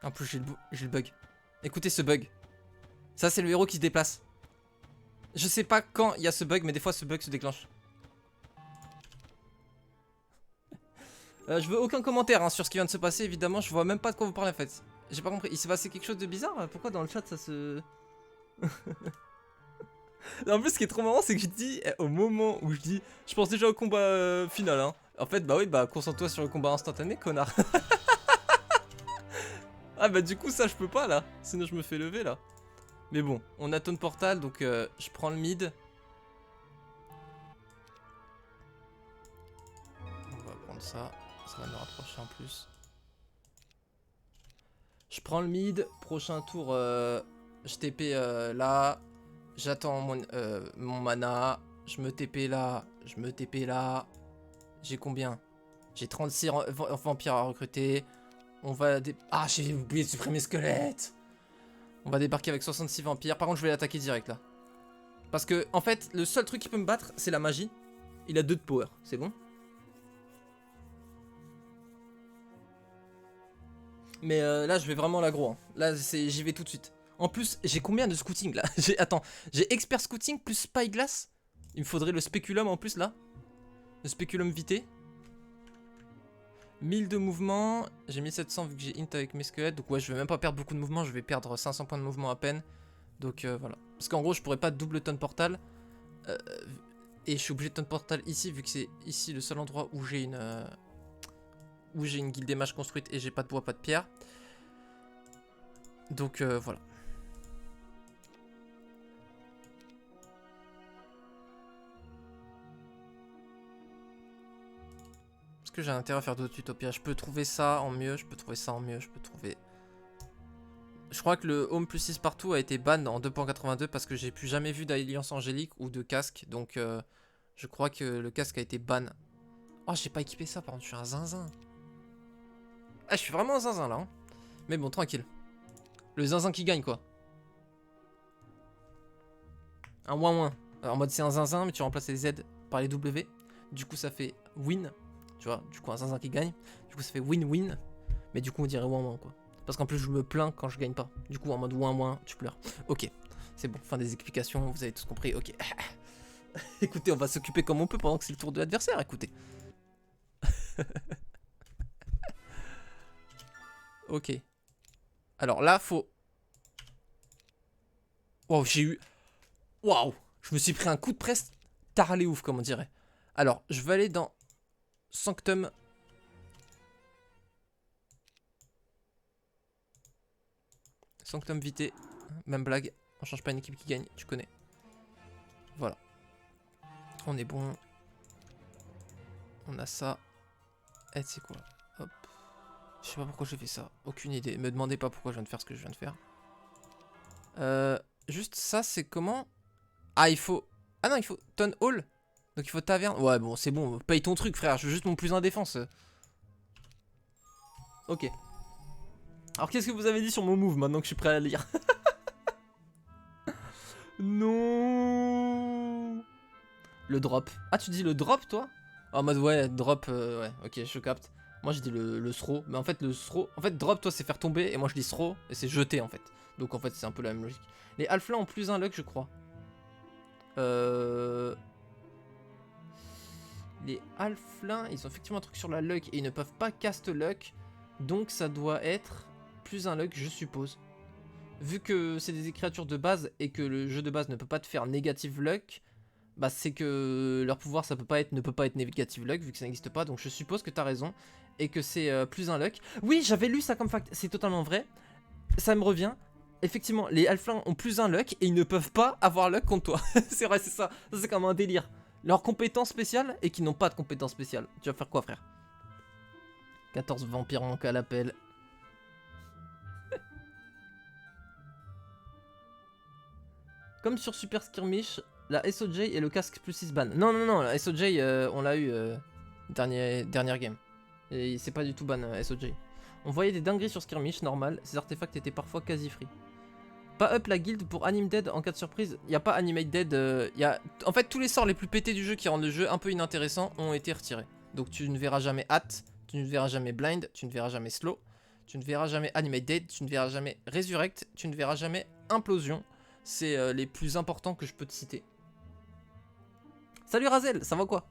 En plus, j'ai le bug. Écoutez ce bug. Ça, c'est le héros qui se déplace. Je sais pas quand il y a ce bug, mais des fois, ce bug se déclenche. Je veux aucun commentaire hein, sur ce qui vient de se passer, évidemment. Je vois même pas de quoi vous parlez en fait. J'ai pas compris. Il s'est passé quelque chose de bizarre? Pourquoi dans le chat ça se... En plus, ce qui est trop marrant, c'est que je dis, au moment où je dis, je pense déjà au combat final. Hein. En fait, bah oui, bah concentre-toi sur le combat instantané, connard. Ah bah du coup, ça je peux pas là. Sinon, je me fais lever là. Mais bon, on a Tone Portal, donc je prends le mid. On va prendre ça. Ça va nous rapprocher en plus. Je prends le mid. Prochain tour, je TP là. J'attends mon mana. Je me TP là. Je me TP là. J'ai combien? J'ai 36 vampires à recruter. On va... Ah, j'ai oublié de supprimer squelette. On va débarquer avec 66 vampires. Par contre, je vais l'attaquer direct là. Parce que, en fait, le seul truc qui peut me battre, c'est la magie. Il a 2 de power. C'est bon? Mais là, je vais vraiment l'aggro. Hein. Là, j'y vais tout de suite. En plus, j'ai combien de scouting là? Attends, j'ai expert scouting plus spyglass. Il me faudrait le spéculum en plus là. Le spéculum vité. 1000 de mouvement. J'ai 1700 vu que j'ai int avec mes squelettes. Donc ouais, je vais même pas perdre beaucoup de mouvement. Je vais perdre 500 points de mouvement à peine. Donc voilà. Parce qu'en gros, je pourrais pas double Tone Portal. Et je suis obligé de Tone Portal ici vu que c'est ici le seul endroit où j'ai une... où j'ai une guilde des mages construite et j'ai pas de bois, pas de pierre. Donc voilà. Est-ce que j'ai intérêt à faire d'autres utopias? Je peux trouver ça en mieux, je peux trouver ça en mieux, je peux trouver... Je crois que le home plus 6 partout a été ban en 2.82 parce que j'ai plus jamais vu d'alliance angélique ou de casque. Donc je crois que le casque a été ban. Oh, j'ai pas équipé ça par contre, je suis un zinzin. Ah, je suis vraiment un zinzin là. Hein. Mais bon, tranquille. Le zinzin qui gagne quoi. Un ouin-ouin. En mode c'est un zinzin, mais tu remplaces les Z par les W. Du coup, ça fait win. Tu vois, du coup, un zinzin qui gagne. Du coup, ça fait win-win. Mais du coup, on dirait ouin-ouin quoi. Parce qu'en plus, je me plains quand je gagne pas. Du coup, en mode ouin-ouin, tu pleures. Ok, c'est bon. Fin des explications, vous avez tous compris. Ok. Écoutez, on va s'occuper comme on peut pendant que c'est le tour de l'adversaire. Écoutez. Ok. Alors là, faut... Wow, j'ai eu... Waouh, je me suis pris un coup de presse tarlé ouf, comme on dirait. Alors, je vais aller dans Sanctum. Sanctum vité. Même blague. On change pas une équipe qui gagne, tu connais. Voilà. On est bon. On a ça. Et c'est quoi? Hop. Je sais pas pourquoi j'ai fait ça. Aucune idée. Me demandez pas pourquoi je viens de faire ce que je viens de faire. Juste ça, c'est comment? Ah, il faut... Ah non, il faut Town Hall. Donc il faut taverne. Ouais, bon, c'est bon. Paye ton truc, frère. Je veux juste mon plus 1 défense. Ok. Alors, qu'est-ce que vous avez dit sur mon move maintenant que je suis prêt à lire? Non. Le drop. Ah, tu dis le drop, toi? En mode, ouais, drop, ouais, ok, je capte. Moi je dis le throw, mais en fait le throw, en fait drop toi c'est faire tomber et moi je dis throw et c'est jeter en fait. Donc en fait c'est un peu la même logique. Les halflins ont plus un luck je crois. Les halflins ils ont effectivement un truc sur la luck et ils ne peuvent pas cast luck. Donc ça doit être plus un luck je suppose. Vu que c'est des créatures de base et que le jeu de base ne peut pas te faire négative luck, bah c'est que leur pouvoir ça peut pas être, ne peut pas être négative luck vu que ça n'existe pas. Donc je suppose que t'as raison et que c'est plus un luck. Oui j'avais lu ça comme fact, c'est totalement vrai. Ça me revient. Effectivement les halflins ont plus un luck et ils ne peuvent pas avoir luck contre toi. C'est vrai c'est ça, ça c'est comme un délire. Leurs compétences spéciales et qui n'ont pas de compétences spéciales. Tu vas faire quoi frère? 14 vampires en cas l'appel. Comme sur Super Skirmish, la SOJ et le casque plus 6 ban. Non, non, non, la SOJ, on l'a eu dernière game. Et c'est pas du tout ban, SOJ. On voyait des dingueries sur Skirmish, normal. Ces artefacts étaient parfois quasi free. Pas up la guilde pour Anime Dead en cas de surprise. Y a pas Animate Dead. En fait, tous les sorts les plus pétés du jeu qui rendent le jeu un peu inintéressant ont été retirés. Donc tu ne verras jamais Hat, tu ne verras jamais Blind, tu ne verras jamais Slow, tu ne verras jamais Animate Dead, tu ne verras jamais Resurrect, tu ne verras jamais Implosion. C'est les plus importants que je peux te citer. Salut Razel, ça va quoi?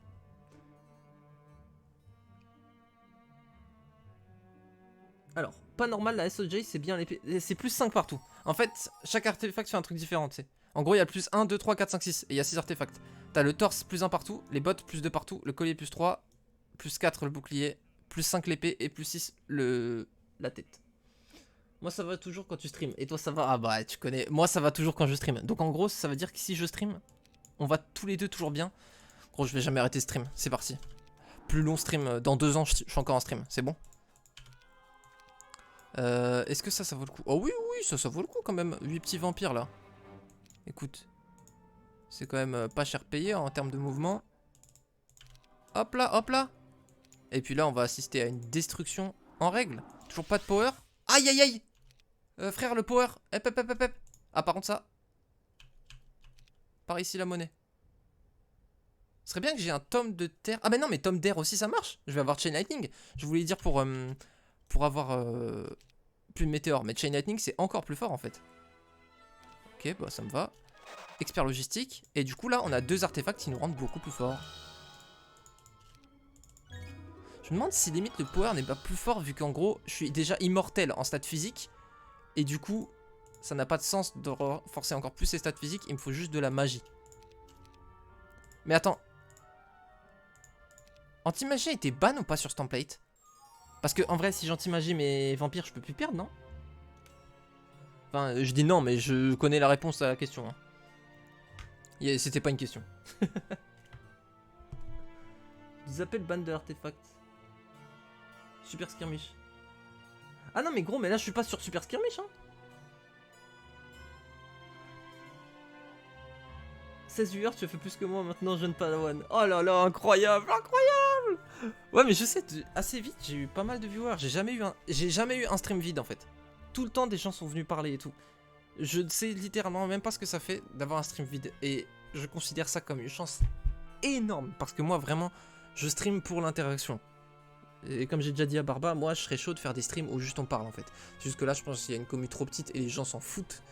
Alors, pas normal, la SOJ c'est bien l'épée. C'est plus 5 partout. En fait, chaque artefact fait un truc différent, tu sais. En gros, il y a le plus 1, 2, 3, 4, 5, 6. Et il y a 6 artefacts. T'as le torse plus 1 partout, les bottes plus 2 partout, le collier plus 3, plus 4 le bouclier, plus 5 l'épée et plus 6 la tête. Moi ça va toujours quand tu stream. Et toi ça va? Ah bah tu connais. Moi ça va toujours quand je stream. Donc en gros ça veut dire que si je stream, on va tous les deux toujours bien. Gros je vais jamais arrêter stream. C'est parti. Plus long stream. Dans 2 ans je suis encore en stream. C'est bon? Est-ce que ça vaut le coup? Oh oui oui ça vaut le coup quand même. 8 petits vampires là. Écoute. C'est quand même pas cher payé en termes de mouvement. Hop là hop là. Et puis là on va assister à une destruction en règle. Toujours pas de power. Aïe aïe aïe. Frère, le power. Hep, hep, hep, hep, hep. Ah, par contre, ça. Par ici, la monnaie. Ce serait bien que j'ai un tome de terre. Ah, mais non, mais tome d'air aussi, ça marche. Je vais avoir Chain Lightning. Je voulais dire pour avoir plus de météore. Mais Chain Lightning, c'est encore plus fort en fait. Ok, bah ça me va. Expert logistique. Et du coup, là, on a 2 artefacts qui nous rendent beaucoup plus forts. Je me demande si limite le power n'est pas plus fort vu qu'en gros, je suis déjà immortel en stats physiques. Et du coup, ça n'a pas de sens de renforcer encore plus ses stats physiques. Il me faut juste de la magie. Mais attends. Anti-magie a été ban ou pas sur ce template? Parce que en vrai, si j'anti-magie mes vampires, je peux plus perdre, non? Enfin, je dis non, mais je connais la réponse à la question. Hein. C'était pas une question. Ils appellent ban de l'artefact. Super Skirmish. Ah non, mais gros, mais là, je suis pas sur Super Skirmish, hein. 16 viewers, tu as fait plus que moi maintenant, jeune padawan. Oh là là, incroyable, incroyable. Ouais, mais je sais, assez vite, j'ai eu pas mal de viewers. J'ai jamais eu un stream vide en fait. Tout le temps, des gens sont venus parler et tout. Je ne sais littéralement même pas ce que ça fait d'avoir un stream vide. Et je considère ça comme une chance énorme. Parce que moi, vraiment, je stream pour l'interaction. Et comme j'ai déjà dit à Barba, moi, je serais chaud de faire des streams où juste on parle en fait. Jusque là, je pense qu'il y a une commu trop petite et les gens s'en foutent.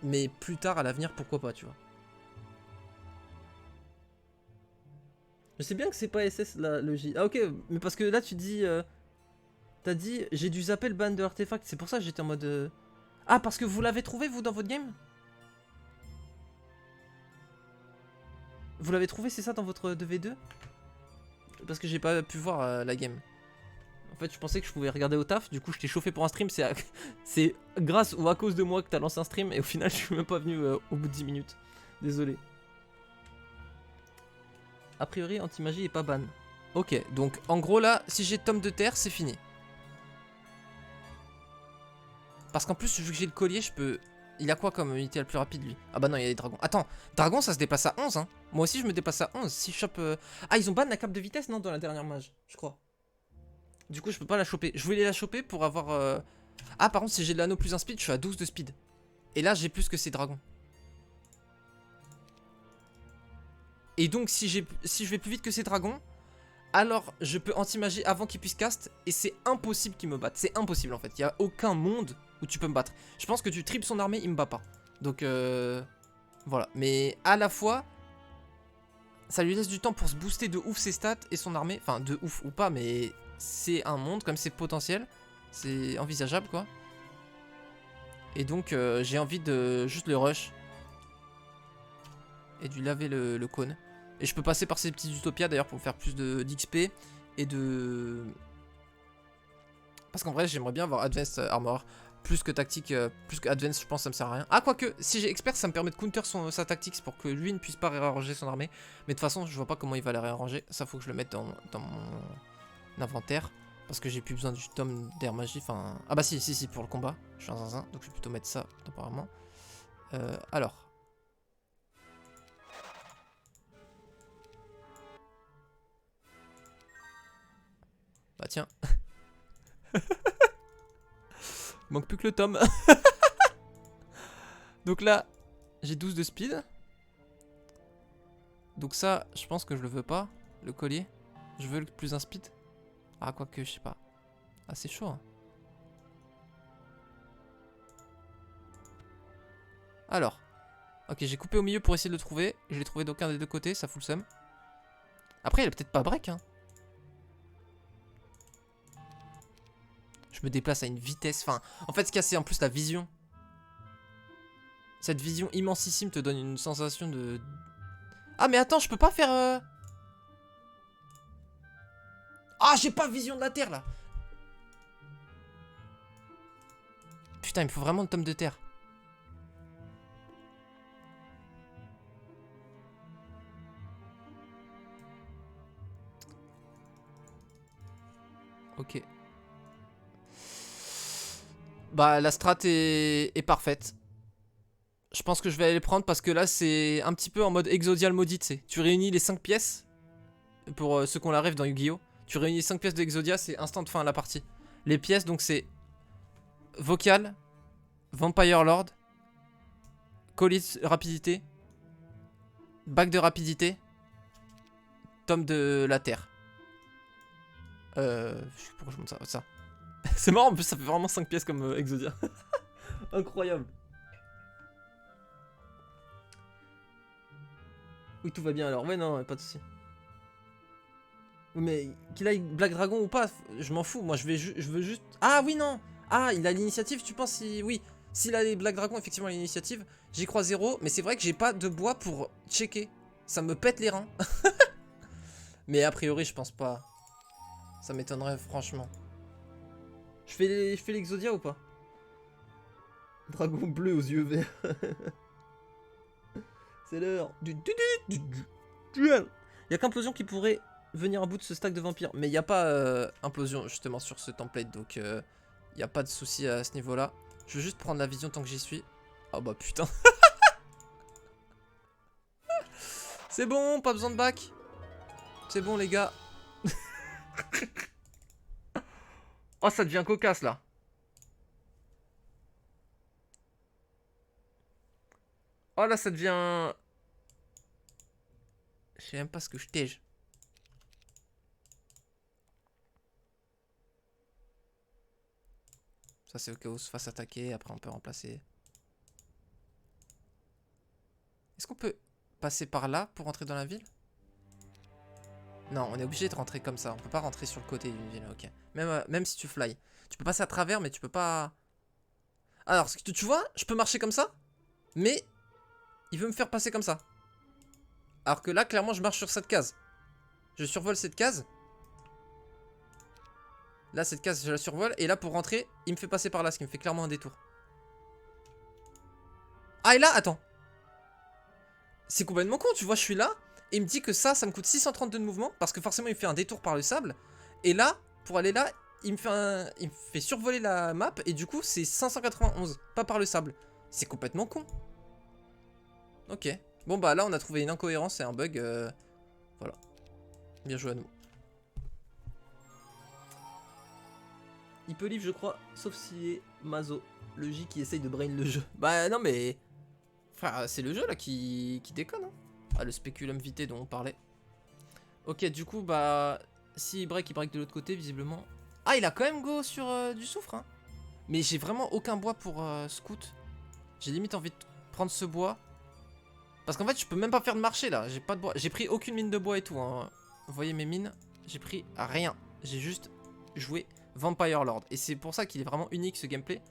Mais plus tard, à l'avenir, pourquoi pas, tu vois. Je sais bien que c'est pas SS le J. Ah ok, mais parce que là tu dis... T'as dit, j'ai dû zapper le ban de l'artefact, c'est pour ça que j'étais en mode... Ah, parce que vous l'avez trouvé, vous, dans votre game? Vous l'avez trouvé, c'est ça, dans votre 2v2? Parce que j'ai pas pu voir la game. En fait, je pensais que je pouvais regarder au taf, du coup je t'ai chauffé pour un stream, c'est grâce ou à cause de moi que t'as lancé un stream, et au final je suis même pas venu au bout de 10 minutes. Désolé. A priori, anti-magie est pas ban. Ok, donc en gros là, si j'ai tome de terre, c'est fini. Parce qu'en plus, vu que j'ai le collier, je peux... Il a quoi comme unité la plus rapide, lui? Ah bah non, il y a les dragons. Attends, dragon, ça se déplace à 11, hein. Moi aussi, je me déplace à 11. Si je chope... Ah, ils ont ban la cape de vitesse, non, dans la dernière mage, je crois. Du coup, je peux pas la choper. Je voulais la choper pour avoir... Ah, par contre, si j'ai de l'anneau plus un speed, je suis à 12 de speed. Et là, j'ai plus que ces dragons. Et donc, si je vais plus vite que ces dragons, alors je peux anti-magie avant qu'il puisse cast. Et c'est impossible qu'il me batte. C'est impossible en fait. Il n'y a aucun monde où tu peux me battre. Je pense que tu triples son armée, il me bat pas. Donc voilà. Mais à la fois, ça lui laisse du temps pour se booster de ouf ses stats et son armée. Enfin, de ouf ou pas, mais c'est un monde, comme c'est potentiel. C'est envisageable quoi. Et donc j'ai envie de juste le rush. Et de lui laver le cône. Et je peux passer par ces petites utopias d'ailleurs pour faire plus d'XP. Et de... Parce qu'en vrai j'aimerais bien avoir Advanced Armor. Plus que tactique, plus que Advanced je pense ça me sert à rien. Ah quoique, si j'ai Expert ça me permet de counter sa tactique pour que lui ne puisse pas réarranger son armée. Mais de toute façon je vois pas comment il va la réarranger. Ça faut que je le mette dans mon inventaire. Parce que j'ai plus besoin du tome d'air magie. Enfin... Ah bah si pour le combat. Je suis un zinzin donc je vais plutôt mettre ça temporairement. Alors... Bah tiens. Manque plus que le tome. Donc là, j'ai 12 de speed. Donc ça, je pense que je le veux pas. Le collier. Je veux le plus un speed. Ah, quoique, je sais pas. Ah, c'est chaud. Hein. Alors. Ok, j'ai coupé au milieu pour essayer de le trouver. Je l'ai trouvé d'aucun des deux côtés, ça fout le seum. Après, il a peut-être pas break. Hein. Je me déplace à une vitesse. Enfin, en fait, ce qu'il y a, c'est en plus la vision. Cette vision immensissime te donne une sensation de... Ah, mais attends, je peux pas faire... Ah, j'ai pas vision de la Terre, là. Putain, il me faut vraiment le tome de terre. Ok. Bah, la strat est parfaite. Je pense que je vais aller les prendre parce que là, c'est un petit peu en mode Exodia le maudit, tu sais. Tu réunis les 5 pièces. Pour ceux qui ont la rêve dans Yu-Gi-Oh! Tu réunis 5 pièces de Exodia, c'est instant de fin à la partie. Les pièces, donc c'est... Vocal, Vampire Lord, Colis rapidité, Bague de rapidité, Tome de la Terre. Je sais pas pourquoi je monte ça. C'est marrant, en plus ça fait vraiment 5 pièces comme Exodia. Incroyable. Oui, tout va bien alors. Ouais, non, pas de soucis. Mais qu'il aille Black Dragon ou pas, je m'en fous. Moi, je veux juste... Ah oui, non. Ah, il a l'initiative, tu penses si... Oui, s'il a les Black Dragon, effectivement, l'initiative. J'y crois 0, mais c'est vrai que j'ai pas de bois pour checker. Ça me pète les reins. Mais a priori, je pense pas. Ça m'étonnerait, franchement. Je fais l'Exodia ou pas? Dragon bleu aux yeux verts. C'est l'heure du duel. Il y a qu'implosion qui pourrait venir à bout de ce stack de vampires. Mais il n'y a pas implosion justement sur ce template. Donc il n'y a pas de souci à ce niveau-là. Je veux juste prendre la vision tant que j'y suis. Oh bah putain. C'est bon, pas besoin de bac. C'est bon les gars. Oh ça devient cocasse là. Oh là ça devient... Je sais même pas ce que je tège. Ça c'est au cas où se fasse attaquer, après on peut remplacer. Est-ce qu'on peut passer par là pour rentrer dans la ville? Non, on est obligé de rentrer comme ça, on peut pas rentrer sur le côté d'une ville, ok. Même si tu fly. Tu peux passer à travers mais tu peux pas... Alors, tu vois, je peux marcher comme ça, mais il veut me faire passer comme ça. Alors que là, clairement, je marche sur cette case. Je survole cette case. Là, cette case, je la survole. Et là, pour rentrer, il me fait passer par là, ce qui me fait clairement un détour. Ah, et là, attends. C'est complètement con, tu vois, je suis là. Et il me dit que ça me coûte 632 de mouvement. Parce que forcément, il me fait un détour par le sable. Et là, pour aller là, il me fait survoler la map. Et du coup, c'est 591, pas par le sable. C'est complètement con. Ok. Bon, bah là, on a trouvé une incohérence et un bug. Voilà. Bien joué à nous. Il peut live, je crois, sauf si est Mazo, le J qui essaye de brain le jeu. Bah non mais... Enfin, c'est le jeu là qui déconne. Hein. Ah, le spéculum vitae dont on parlait. Ok, du coup, bah... si il break de l'autre côté, visiblement. Ah, il a quand même go sur du soufre, hein. Mais j'ai vraiment aucun bois pour scout. J'ai limite envie de prendre ce bois. Parce qu'en fait, je peux même pas faire de marché, là. J'ai pas de bois. J'ai pris aucune mine de bois et tout, hein. Vous voyez mes mines? J'ai pris rien. J'ai juste joué Vampire Lord. Et c'est pour ça qu'il est vraiment unique, ce gameplay.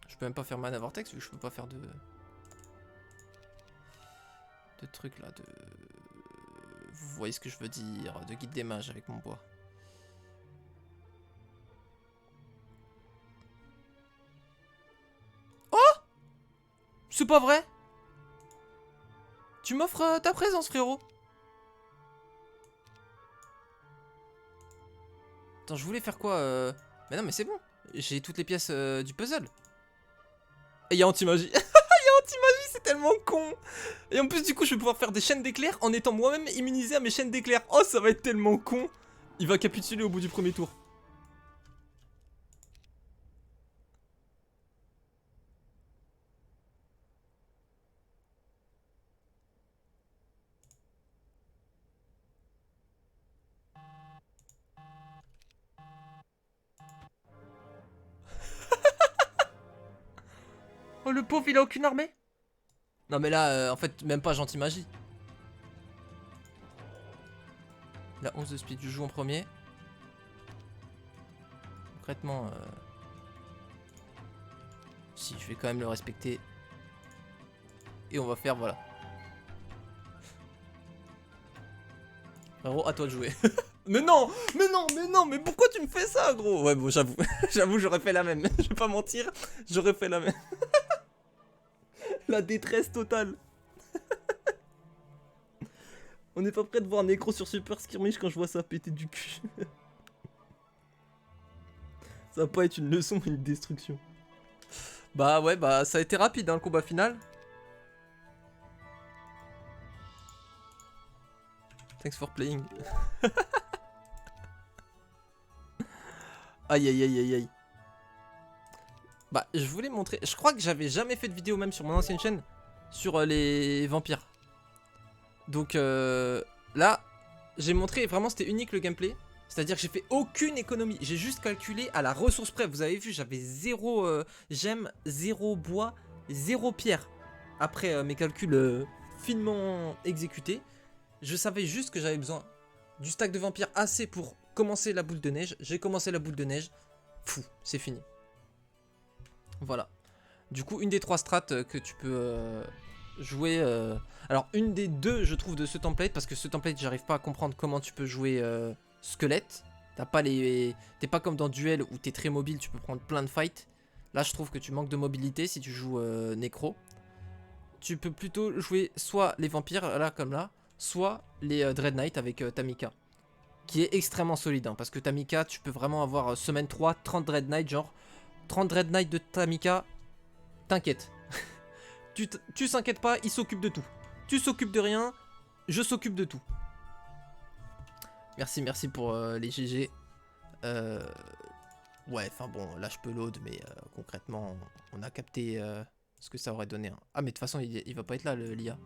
Je peux même pas faire Mana Vortex, vu que je peux pas faire de trucs, là, de... Vous voyez ce que je veux dire, de guide des mages avec mon bois. Oh! C'est pas vrai? Tu m'offres ta présence, frérot? Attends, je voulais faire quoi Mais non, mais c'est bon. J'ai toutes les pièces du puzzle. Et il y a anti-magie. Anti-magie, c'est tellement con. Et en plus, du coup, je vais pouvoir faire des chaînes d'éclairs en étant moi-même immunisé à mes chaînes d'éclairs. Oh, ça va être tellement con. Il va capituler au bout du premier tour. Oh, le pauvre, il a aucune armée. Non, mais là, en fait, même pas gentil magie. La 11 de speed, je joue en premier. Concrètement, si, je vais quand même le respecter. Et on va faire, voilà. Frérot, à toi de jouer. Mais non, mais non, mais non, mais pourquoi tu me fais ça, gros? Ouais, bon, j'avoue, j'avoue, j'aurais fait la même. Je vais pas mentir, j'aurais fait la même. La détresse totale. On n'est pas prêt de voir Necro sur Super Skirmish quand je vois ça péter du cul. Ça va pas être une leçon, mais une destruction. Bah ouais, bah ça a été rapide, hein, le combat final. Thanks for playing. Aïe aïe aïe aïe aïe. Bah je voulais montrer, je crois que j'avais jamais fait de vidéo même sur mon ancienne chaîne sur les vampires. Donc là j'ai montré, vraiment c'était unique le gameplay. C'est à dire que j'ai fait aucune économie, j'ai juste calculé à la ressource près. Vous avez vu, j'avais 0 gemmes, 0 bois, 0 pierre. Après mes calculs finement exécutés, je savais juste que j'avais besoin du stack de vampires assez pour commencer la boule de neige. J'ai commencé la boule de neige, fou, c'est fini. Voilà. Du coup, une des 3 strats que tu peux jouer... Alors, une des 2, je trouve, de ce template, parce que ce template, j'arrive pas à comprendre comment tu peux jouer squelette. T'as pas les... T'es pas comme dans Duel où t'es très mobile, tu peux prendre plein de fights. Là, je trouve que tu manques de mobilité si tu joues Necro. Tu peux plutôt jouer soit les vampires, là, comme là, soit les Dread Knight avec Tamika. Qui est extrêmement solide, hein, parce que Tamika, tu peux vraiment avoir semaine 3, 30 Dread Knight, genre... 30 Dread Knight de Tamika, t'inquiète. tu s'inquiètes pas, il s'occupe de tout. Tu s'occupes de rien, je s'occupe de tout. Merci, merci pour les GG. Ouais, enfin bon, là je peux load, mais concrètement, on a capté ce que ça aurait donné. Hein. Ah, mais de toute façon, il va pas être là, l'IA.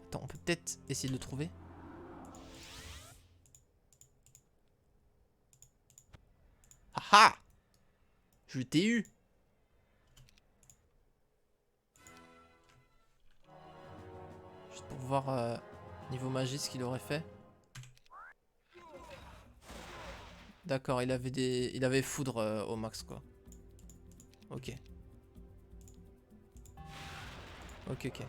Attends, on peut peut-être essayer de le trouver. Haha! Je t'ai eu. Juste pour voir niveau magie ce qu'il aurait fait. D'accord, il avait foudre au max quoi. Ok. Ok, ok.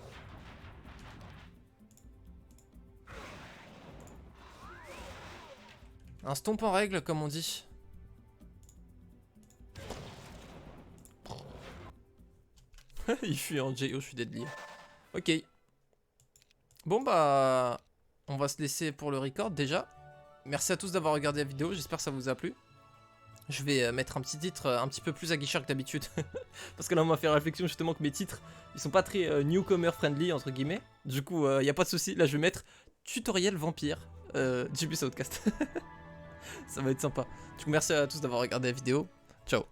Un stomp en règle comme on dit. Il fuit en JO, je suis deadly. Ok. Bon bah... On va se laisser pour le record déjà. Merci à tous d'avoir regardé la vidéo, j'espère que ça vous a plu. Je vais mettre un petit titre un petit peu plus aguicheur que d'habitude. Parce que là on m'a fait la réflexion justement que mes titres, ils sont pas très newcomer friendly entre guillemets. Du coup, y a pas de souci. Là je vais mettre tutoriel vampire JB Outcast. Ça va être sympa. Du coup merci à tous d'avoir regardé la vidéo. Ciao.